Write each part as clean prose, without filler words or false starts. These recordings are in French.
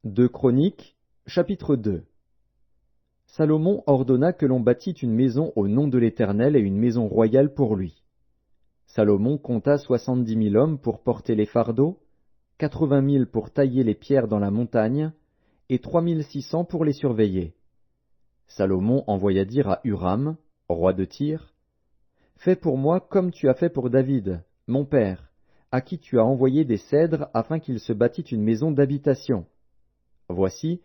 Deux Chroniques, chapitre 2. Salomon ordonna que l'on bâtît une maison au nom de l'Éternel et une maison royale pour lui. Salomon compta 70 000 hommes pour porter les fardeaux, 80 000 pour tailler les pierres dans la montagne, et 3 600 pour les surveiller. Salomon envoya dire à Huram, roi de Tyr, « Fais pour moi comme tu as fait pour David, mon père, à qui tu as envoyé des cèdres afin qu'il se bâtît une maison d'habitation. Voici,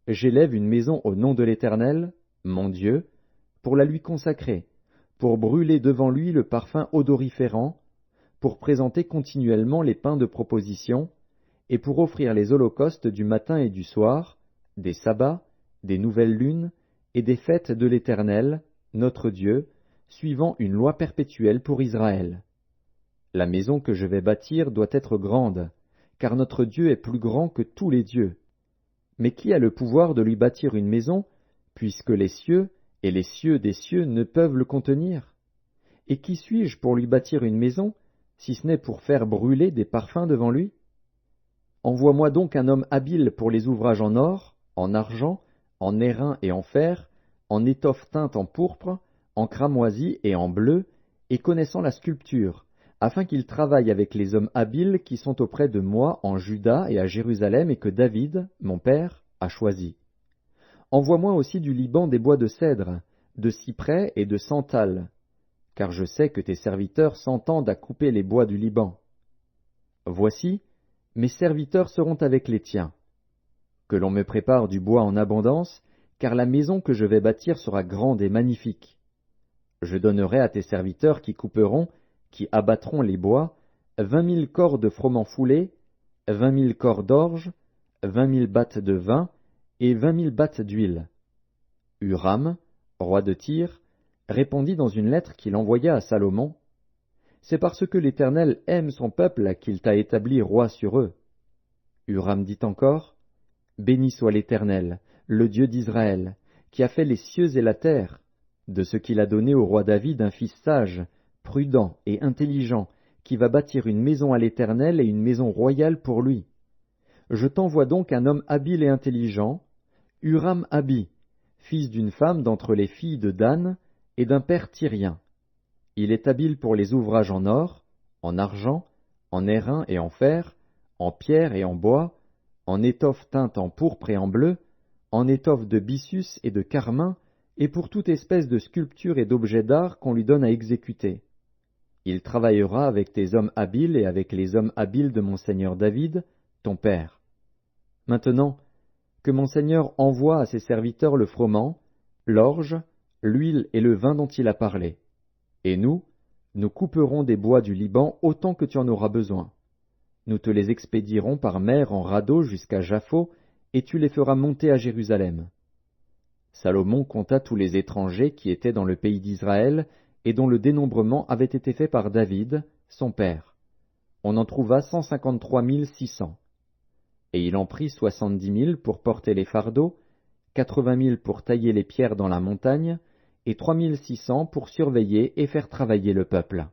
j'élève une maison au nom de l'Éternel, mon Dieu, pour la lui consacrer, pour brûler devant lui le parfum odoriférant, pour présenter continuellement les pains de proposition, et pour offrir les holocaustes du matin et du soir, des sabbats, des nouvelles lunes, et des fêtes de l'Éternel, notre Dieu, suivant une loi perpétuelle pour Israël. La maison que je vais bâtir doit être grande, car notre Dieu est plus grand que tous les dieux. Mais qui a le pouvoir de lui bâtir une maison, puisque les cieux et les cieux des cieux ne peuvent le contenir? Et qui suis-je pour lui bâtir une maison, si ce n'est pour faire brûler des parfums devant lui? Envoie-moi donc un homme habile pour les ouvrages en or, en argent, en airain et en fer, en étoffe teinte en pourpre, en cramoisi et en bleu, et connaissant la sculpture, afin qu'il travaille avec les hommes habiles qui sont auprès de moi en Juda et à Jérusalem et que David, mon père, a choisi. Envoie-moi aussi du Liban des bois de cèdre, de cyprès et de santal, car je sais que tes serviteurs s'entendent à couper les bois du Liban. Voici, mes serviteurs seront avec les tiens. Que l'on me prépare du bois en abondance, car la maison que je vais bâtir sera grande et magnifique. Je donnerai à tes serviteurs qui couperont, qui abattront les bois, 20 000 corps de froment foulé, 20 000 corps d'orge, 20 000 battes de vin et 20 000 battes d'huile. Huram, roi de Tyr, répondit dans une lettre qu'il envoya à Salomon, « C'est parce que l'Éternel aime son peuple qu'il t'a établi roi sur eux. » Huram dit encore, « Béni soit l'Éternel, le Dieu d'Israël, qui a fait les cieux et la terre, de ce qu'il a donné au roi David un fils sage, prudent et intelligent, qui va bâtir une maison à l'Éternel et une maison royale pour lui. Je t'envoie donc un homme habile et intelligent, Huram-Abi, fils d'une femme d'entre les filles de Dan et d'un père tyrien. Il est habile pour les ouvrages en or, en argent, en airain et en fer, en pierre et en bois, en étoffe teinte en pourpre et en bleu, en étoffe de byssus et de carmin, et pour toute espèce de sculpture et d'objets d'art qu'on lui donne à exécuter. Il travaillera avec tes hommes habiles et avec les hommes habiles de mon seigneur David, ton père. Maintenant, que mon seigneur envoie à ses serviteurs le froment, l'orge, l'huile et le vin dont il a parlé. Et nous couperons des bois du Liban autant que tu en auras besoin. Nous te les expédierons par mer en radeau jusqu'à Jaffo, et tu les feras monter à Jérusalem. Salomon compta tous les étrangers qui étaient dans le pays d'Israël, et dont le dénombrement avait été fait par David, son père. On en trouva 153 600. Et il en prit 70 000 pour porter les fardeaux, 80 000 pour tailler les pierres dans la montagne, et 3 600 pour surveiller et faire travailler le peuple.